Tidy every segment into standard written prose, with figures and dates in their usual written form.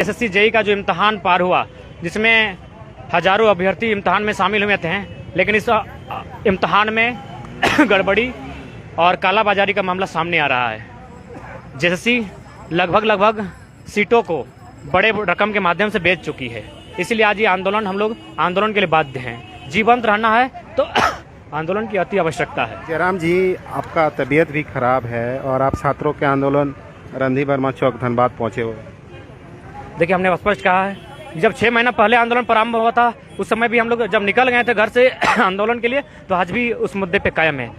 SSC JEE का जो इम्तहान पार हुआ, जिसमें हजारों अभ्यर्थी इम्तहान में शामिल हुए थे, लेकिन इस इम्तहान में गड़बड़ी और कालाबाजारी का मामला सामने आ रहा है। एसएससी लगभग सीटों को बड़े रकम के माध्यम से बेच चुकी है। इसलिए आज ये आंदोलन, हम लोग आंदोलन के लिए बाध्य हैं। जीवंत रहना है तो आंदोलन की अति आवश्यकता है। जयराम जी, आपका तबीयत भी खराब है और आप छात्रों के आंदोलन रणधीर वर्मा चौक धनबाद पहुंचे हो। देखिए, हमने स्पष्ट कहा है, जब 6 महीना पहले आंदोलन प्रारंभ हुआ था, उस समय भी हम लोग जब निकल गए थे घर से आंदोलन के लिए, तो आज भी उस मुद्दे पे कायम है।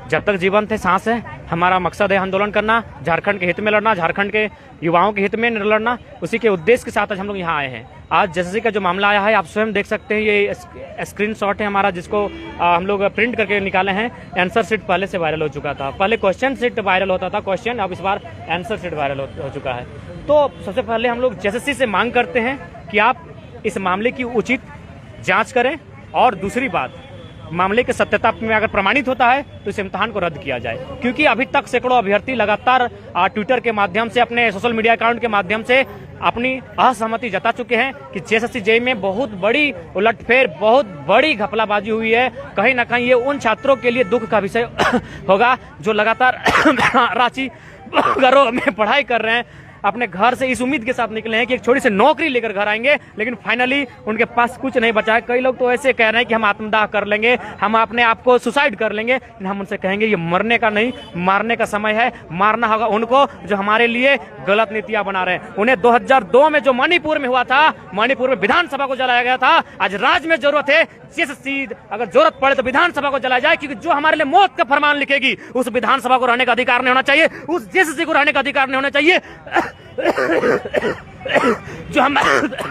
जब तक जीवन थे, सांस है, हमारा मकसद है आंदोलन करना, झारखंड के हित में लड़ना, झारखंड के युवाओं के हित में लड़ना। उसी के उद्देश्य के साथ आज हम लोग यहाँ आए हैं। आज एसएससी का जो मामला आया है, आप स्वयं देख सकते हैं, ये स्क्रीनशॉट है हमारा, जिसको हम लोग प्रिंट करके निकाले हैं। आंसर शीट पहले से वायरल हो चुका था। पहले क्वेश्चन शीट वायरल होता था, क्वेश्चन, अब इस बार आंसर शीट वायरल हो चुका है। तो सबसे पहले हम लोग एसएससी से मांग करते हैं कि आप इस मामले की उचित जांच करें, और दूसरी बात, मामले की सत्यता में अगर प्रमाणित होता है तो इस इम्तहान को रद्द किया जाए। क्योंकि अभी तक सैकड़ों अभ्यर्थी लगातार ट्विटर के माध्यम से, अपने सोशल मीडिया अकाउंट के माध्यम से अपनी असहमति जता चुके हैं कि एसएससी जेईई में बहुत बड़ी उलटफेर, बहुत बड़ी घपलाबाजी हुई है। कहीं ना कहीं ये उन छात्रों के लिए दुख का विषय होगा जो लगातार रांची घरों में पढ़ाई कर रहे हैं, अपने घर से इस उम्मीद के साथ निकले हैं कि एक छोटी सी नौकरी लेकर घर आएंगे, लेकिन फाइनली उनके पास कुछ नहीं बचा है। कई लोग तो ऐसे कह रहे हैं कि हम आत्मदाह कर लेंगे, हम अपने आप को सुसाइड कर लेंगे। हम उनसे कहेंगे ये मरने का नहीं, मारने का समय है। मारना होगा उनको जो हमारे लिए गलत नीतियां बना रहे हैं। उन्हें 2002 में जो मणिपुर में हुआ था, मणिपुर में विधानसभा को जलाया गया था। आज राज्य में जरूरत है एसएससी, अगर जरूरत पड़े तो विधानसभा को जलाया जाए, क्योंकि जो हमारे लिए मौत का फरमान लिखेगी, उस विधानसभा को रहने का अधिकार नहीं होना चाहिए, उस एसएससी को रहने का अधिकार नहीं होना चाहिए। जो हम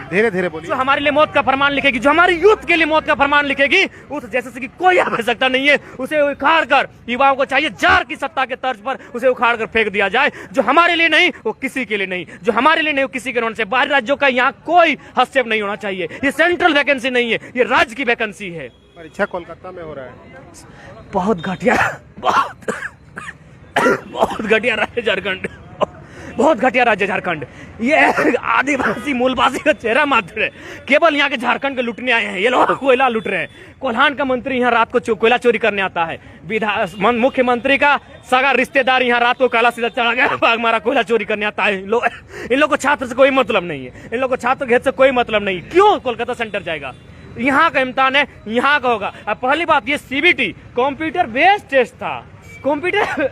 धीरे बोलिए, जो हमारे लिए मौत का फरमान लिखेगी, जो हमारी यूथ के लिए मौत का फरमान लिखेगी, उस एसएससी की कोई आवश्यकता नहीं है। उसे उखाड़ कर, युवाओं को चाहिए जार की सत्ता के तर्ज पर उसे उखाड़ कर फेंक दिया जाए। जो हमारे लिए नहीं वो किसी के लिए नहीं, जो हमारे लिए नहीं वो किसी के होने से। बाहरी राज्यों का यहाँ कोई हस्तक्षेप नहीं होना चाहिए। ये सेंट्रल वैकेंसी नहीं है, ये राज्य की वैकेंसी है। परीक्षा कोलकाता में हो रहा है। बहुत घटिया, बहुत घटिया राज्य झारखंड, बहुत घटिया राज्य झारखंड। ये आदिवासी मूलवासी का चेहरा मात्र है। केवल यहाँ के झारखंड के लूटने आए हैं ये लोग, कोयला लूट रहे हैं। कोल्हान का मंत्री यहाँ रात को कोयला चोरी करने आता है। मुख्यमंत्री का सगा रिश्तेदार यहाँ रात को काला सीधा चढ़ा गया, हमारा कोयला चोरी करने आता है। इन लोग को छात्र से कोई मतलब नहीं है, इन लोग को छात्र के हित से कोई मतलब नहीं। क्यों कोलकाता सेंटर जाएगा? यहाँ का इम्तिहान है, यहाँ का होगा। अब पहली बात, ये सीबीटी कंप्यूटर बेस्ड टेस्ट था। कंप्यूटर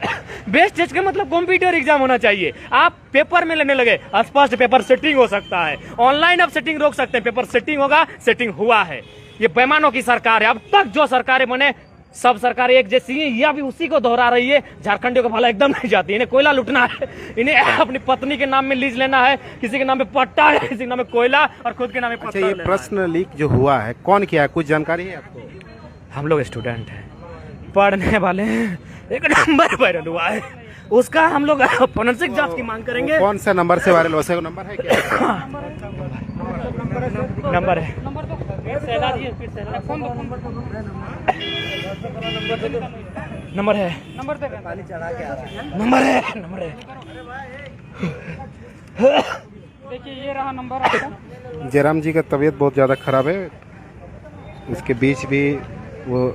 बेस्ड टेस्ट का मतलब कंप्यूटर एग्जाम होना चाहिए। आप पेपर में लेने लगे, स्पष्ट पेपर सेटिंग हो सकता है, ऑनलाइन आप सेटिंग रोक सकते हैं, पेपर सेटिंग होगा, सेटिंग हुआ है। ये बेईमानों की सरकार है। अब तक जो सरकारें बने, सब सरकारें एक जैसी हैं, यह भी उसी को दोहरा रही है। झारखंडियों का भला एकदम नहीं जाती। इन्हें कोयला लूटना है, इन्हें अपनी पत्नी के नाम में लीज लेना है, किसी के नाम पे पट्टा है, किसी के नाम में कोयला, और खुद के नाम में पट्टा। ये प्रश्न लीक जो हुआ है, कौन किया है, कुछ जानकारी है आपको? हम लोग स्टूडेंट हैं, पढ़ने वाले हैं, एक नंबर वायरल हुआ है, उसका हम लोग फोरेंसिक जांच की मांग करेंगे। कौन सा नंबर से वायरल हुआ? नंबर है क्या? नंबर है, नंबर है, नंबर है, नंबर है। देखिए, ये रहा नंबर आपका। जयराम जी का तबीयत बहुत ज़्यादा खराब है, उसके बीच भी वो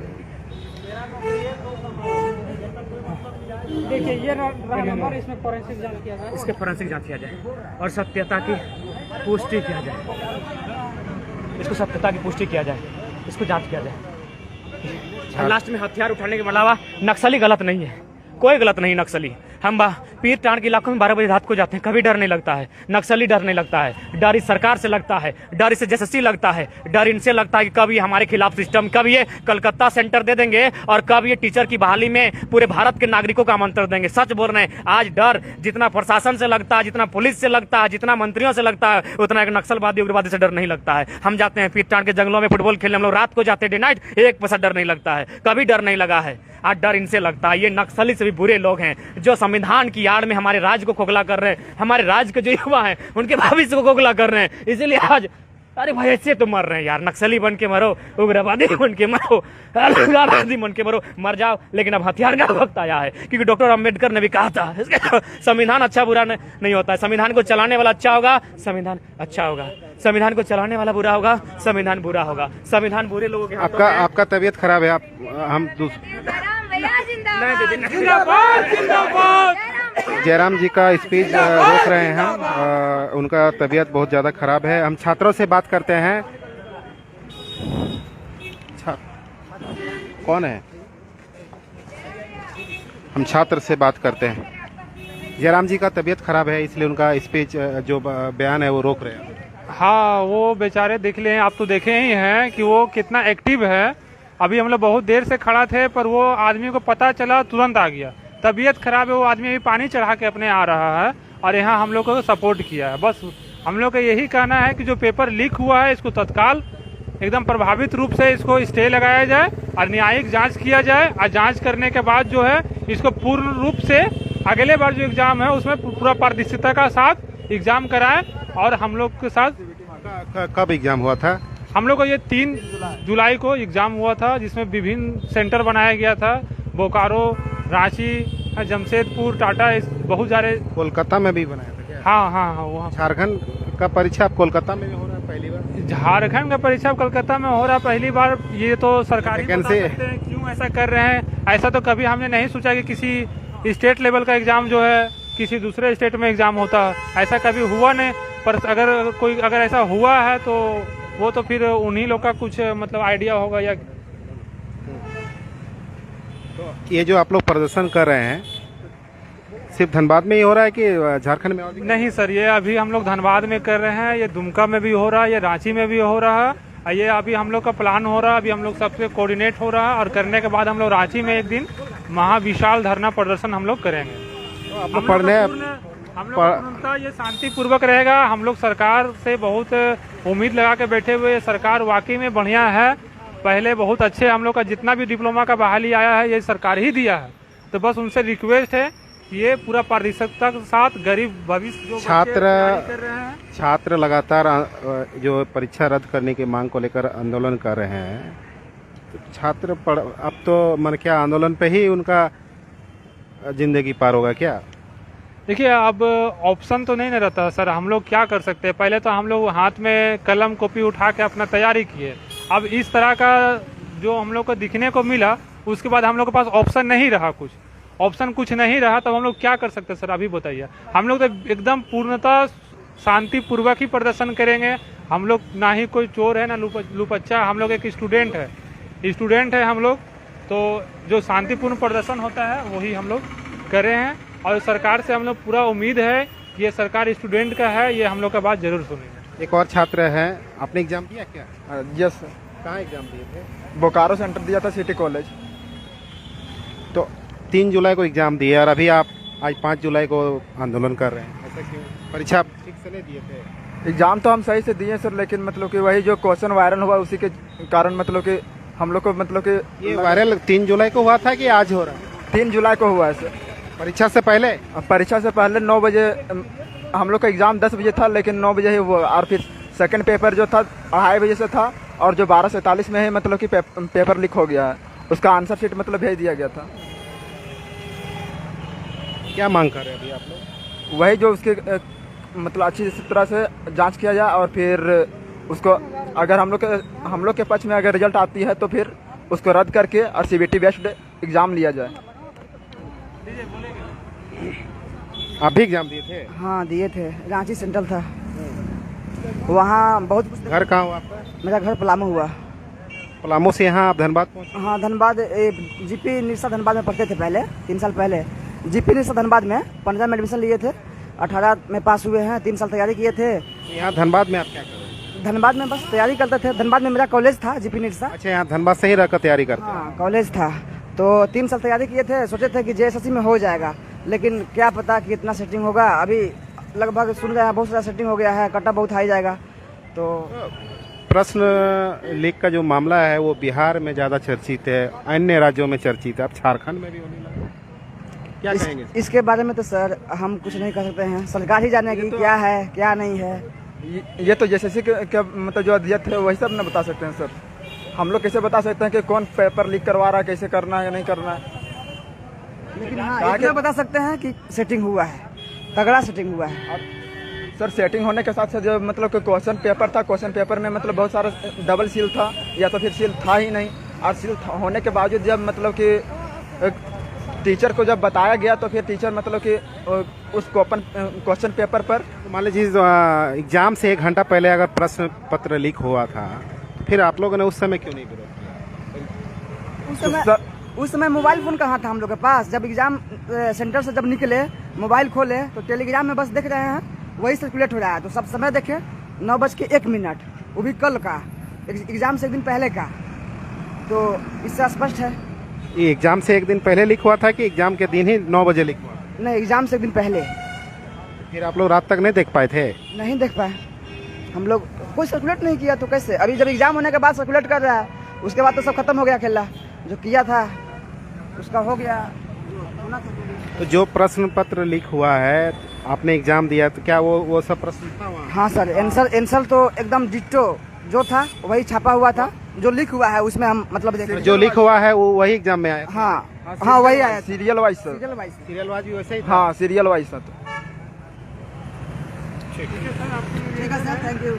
देखिए, ये रहा नंबर, इसमें फोरेंसिक जांच किया जाए, इसके फोरेंसिक जांच किया जाए और सत्यता की पुष्टि किया जाए। इसको सत्यता की पुष्टि किया जाए, इसको जांच किया जाए। लास्ट में हथियार उठाने के अलावा नक्सली गलत नहीं है, कोई गलत नहीं नक्सली। हम पीर टांड के इलाकों में 12 बजे रात को जाते हैं, कभी डर नहीं लगता है। नक्सली डर नहीं लगता है, डर इस सरकार से लगता है, डर इसे एसएससी लगता है, डर इनसे लगता है कि कब ये हमारे खिलाफ सिस्टम, कब ये कलकत्ता सेंटर दे देंगे और कब ये टीचर की बहाली में पूरे भारत के नागरिकों का आमंत्रण देंगे। सच बोल रहे हैं, आज डर जितना प्रशासन से लगता है, जितना पुलिस से लगता है, जितना मंत्रियों से लगता है, उतना एक नक्सलवादी उग्रवादी से डर नहीं लगता है। हम जाते हैं पीर टांड के जंगलों में फुटबॉल खेलने, हम लोग रात को जाते हैं, डे नाइट, एक पैसा डर नहीं लगता है, कभी डर नहीं लगा है। आज डर इनसे लगता है। ये नक्सली से भी बुरे लोग हैं जो संविधान की आड़ में हमारे राज्य को खोखला कर रहे हैं, हमारे राज्य के जो युवा हैं उनके भविष्य को खोखला कर रहे हैं। इसीलिए आज अरे भाई ऐसे तो मर रहे हैं यार, नक्सली बन के मरो, उग्रवादी बन के मरो, अलगाववादी बन के मरो, मर जाओ, लेकिन अब हथियार का वक्त आया है। क्योंकि डॉक्टर अम्बेडकर ने भी कहा था संविधान अच्छा बुरा नहीं होता है, संविधान को चलाने वाला अच्छा होगा, संविधान अच्छा होगा, संविधान को चलाने वाला बुरा होगा, संविधान बुरा होगा, संविधान बुरे लोगों के हाथों में है। आपका तबीयत खराब है, आप हम जयराम जी का स्पीच रोक रहे हैं हम, उनका तबीयत बहुत ज़्यादा खराब है। हम छात्रों से बात करते हैं। कौन है? हम छात्र से बात करते हैं। जयराम जी का तबीयत खराब है, इसलिए उनका स्पीच जो बयान है वो रोक रहे हैं। हाँ, वो बेचारे देख ले, आप तो देखे ही हैं कि वो कितना एक्टिव है। अभी हम लोग बहुत देर से खड़ा थे, पर वो आदमी को पता चला, तुरंत आ गया। तबीयत खराब है, वो आदमी अभी पानी चढ़ा के अपने आ रहा है और यहाँ हम लोग को सपोर्ट किया है। बस हम लोग का यही कहना है कि जो पेपर लीक हुआ है इसको तत्काल एकदम प्रभावित रूप से इसको स्टे लगाया जाए और न्यायिक जांच किया जाए, और जांच करने के बाद जो है इसको पूर्ण रूप से अगले बार जो एग्जाम है उसमें पूरा पारदर्शिता का साथ एग्जाम कराएं। और हम लोग के साथ कब एग्जाम हुआ था? हम लोग को ये 3 जुलाई को एग्जाम हुआ था, जिसमें विभिन्न सेंटर बनाया गया था, बोकारो, रांची, जमशेदपुर, टाटा, बहुत सारे। कोलकाता में भी बनाया था क्या? हाँ, वहाँ। झारखंड का परीक्षा अब कोलकाता में भी हो रहा है पहली बार? झारखंड का परीक्षा कोलकाता में हो रहा पहली बार। ये तो सरकारी बता सकते हैं क्यों ऐसा कर रहे हैं। ऐसा तो कभी हमने नहीं सोचा कि किसी स्टेट लेवल का एग्जाम जो है किसी दूसरे स्टेट में एग्जाम होता, ऐसा कभी हुआ नहीं। पर अगर ऐसा हुआ है तो वो तो फिर उन्हीं लोग का कुछ मतलब आइडिया होगा। या तो ये जो आप लोग प्रदर्शन कर रहे हैं सिर्फ धनबाद में ही हो रहा है कि झारखंड में और भी? नहीं सर, ये अभी हम लोग धनबाद में कर रहे हैं, ये दुमका में भी हो रहा है, ये रांची में भी हो रहा है। ये अभी हम लोग का प्लान हो रहा है, अभी हम लोग सबसे कोऑर्डिनेट हो रहा है, और करने के बाद हम लोग रांची में एक दिन महाविशाल धरना प्रदर्शन हम लोग करेंगे। तो आप लोग पढ़ने हम लोग ये शांतिपूर्वक रहेगा। हम लोग सरकार से बहुत उम्मीद लगा के बैठे हुए। सरकार वाकई में बढ़िया है, पहले बहुत अच्छे हम लोग का जितना भी डिप्लोमा का बहाली आया है ये सरकार ही दिया है। तो बस उनसे रिक्वेस्ट है कि ये पूरा पारदर्शिता के साथ गरीब भविष्य जो कर रहे हैं, छात्र लगातार जो परीक्षा रद्द करने की मांग को लेकर आंदोलन कर रहे हैं। तो छात्र अब तो मन क्या आंदोलन पे ही उनका जिंदगी पार होगा क्या? देखिए, अब ऑप्शन तो नहीं ना रहता सर। हम लोग क्या कर सकते हैं? पहले तो हम लोग हाथ में कलम कॉपी उठा के अपना तैयारी किए। अब इस तरह का जो हम लोग को दिखने को मिला, उसके बाद हम लोग के पास ऑप्शन नहीं रहा, कुछ नहीं रहा, तब हम लोग क्या कर सकते हैं सर? अभी बताइए। हम लोग तो एकदम पूर्णतः शांतिपूर्वक ही प्रदर्शन करेंगे। हम लोग ना ही कोई चोर है ना लुपच्चा, हम लोग एक स्टूडेंट है हम लोग। तो जो शांतिपूर्ण प्रदर्शन होता है वही हम लोग कर रहे हैं, और सरकार से हम लोग पूरा उम्मीद है कि ये सरकार स्टूडेंट का है, ये हम लोग का बात जरूर सुनेंगे। एक और छात्र है, आपने एग्जाम दिया क्या? Yes sir. कहाँ एग्जाम दिए थे? बोकारो सेंटर दिया था, सिटी कॉलेज। तो 3 जुलाई को एग्जाम दिए और अभी आप आज 5 जुलाई को आंदोलन कर रहे हैं, ऐसा क्यों? परीक्षा ठीक से नहीं दिए थे? एग्जाम तो हम सही से दिए सर, लेकिन मतलब कि वही जो क्वेश्चन वायरल हुआ उसी के कारण मतलब कि हम लोग को मतलब कि ये वायरल 3 जुलाई को हुआ था कि आज हो रहा है? 3 जुलाई को हुआ है सर। परीक्षा से पहले? परीक्षा से पहले 9 बजे हम लोग का एग्जाम 10 बजे था, लेकिन 9 बजे ही हुआ। और फिर सेकंड पेपर जो था 2:30 बजे से था, और जो 12:47 में ही मतलब कि पेपर लीक हो गया है, उसका आंसर शीट मतलब भेज दिया गया था। क्या मांग कर रहे हैं अभी आप लोग? वही जो उसके मतलब अच्छी तरह से जांच किया जाए, और फिर उसको अगर हम लोग के पक्ष में अगर रिजल्ट आती है तो फिर उसको रद्द करके और CBT बेस्ड एग्जाम लिया जाए। आप भी एग्जाम दिए थे? हाँ दिए थे, रांची सेंट्रल था। वहाँ बहुत घर कहाँ हुआ आपका? मेरा घर पलामू हुआ। पलामू से यहाँ आप धनबाद पहुँचे? हाँ धनबाद, GP निरसा धनबाद में पढ़ते थे पहले, 3 साल पहले। GP निरसा धनबाद में 15 में एडमिशन लिए थे, 18 में पास हुए हैं, 3 साल तैयारी किए थे। यहाँ धनबाद में आप क्या कर रहे हैं? धनबाद में बस तैयारी करते थे। धनबाद में मेरा कॉलेज था, GP निरसा। अच्छा, यहाँ धनबाद से ही रहकर तैयारी करते हैं? हाँ कॉलेज था, तो 3 साल तैयारी किए थे। सोचे थे कि JSSC में हो जाएगा, लेकिन क्या पता कि इतना सेटिंग होगा। अभी लगभग सुन रहे हैं बहुत सारा सेटिंग हो गया है, कटा बहुत हाई जाएगा। तो प्रश्न लीक का जो मामला है वो बिहार में ज्यादा चर्चित है, अन्य राज्यों में चर्चित है, अब झारखंड में भी होने लगा, क्या कहेंगे? इसके बारे में तो सर हम कुछ नहीं कर सकते हैं, सरकार ही जानेगी क्या है क्या नहीं है। ये तो जैसे के मतलब जो अध्यक्ष थे वही सब ना बता सकते हैं सर। हम लोग कैसे बता सकते हैं कि कौन पेपर लीक करवा रहा है, कैसे करना है या नहीं करना है। लेकिन हाँ इतना बता सकते हैं कि सेटिंग हुआ है, तगड़ा सेटिंग हुआ है। सर सेटिंग होने के साथ साथ जो मतलब कि क्वेश्चन पेपर था, क्वेश्चन पेपर में मतलब बहुत सारा डबल सील था या तो फिर सील था ही नहीं, और सील होने के बावजूद जब मतलब कि टीचर को जब बताया गया तो फिर टीचर मतलब कि उस क्वेश्चन पेपर पर मान लीजिए एग्जाम से 1 घंटा पहले अगर प्रश्न पत्र लीक हुआ था, फिर आप लोगों ने उस समय क्यों नहीं विरोध किया? उस समय मोबाइल फोन कहाँ था हम लोग के पास। जब एग्जाम सेंटर से जब निकले, मोबाइल खोले तो टेलीग्राम में बस देख रहे हैं वही सर्कुलेट हो रहा है। तो सब समय देखे 9:01, वो भी कल का, एग्जाम से 1 दिन पहले का। तो इससे स्पष्ट है। ये एग्जाम से 1 दिन पहले लीक हुआ था कि एग्जाम के दिन ही 9 बजे लीक हुआ? नहीं, एग्जाम से 1 दिन पहले। फिर आप लोग रात तक नहीं देख पाए थे? नहीं देख पाए हम लोग, कोई सर्कुलेट नहीं किया तो कैसे। अभी जब एग्जाम होने के बाद सर्कुलेट कर रहा है, उसके बाद तो सब खत्म हो गया खेला। जो किया था उसका हो गया। तो जो प्रश्न पत्र लीक हुआ है, आपने एग्जाम दिया, तो क्या वो सब प्रश्न था वहाँ? हाँ सर, आंसर तो एकदम डिट्टो जो था वही छापा हुआ था। जो लीक हुआ है उसमें हम मतलब देख, जो लीक हुआ है वो वही एग्जाम में आया? हाँ वही आया। Serial wise sir. Serial wise भी वैसे ही था? हाँ सीरियल वाइज सर। ठीक है सर, थैंक यू।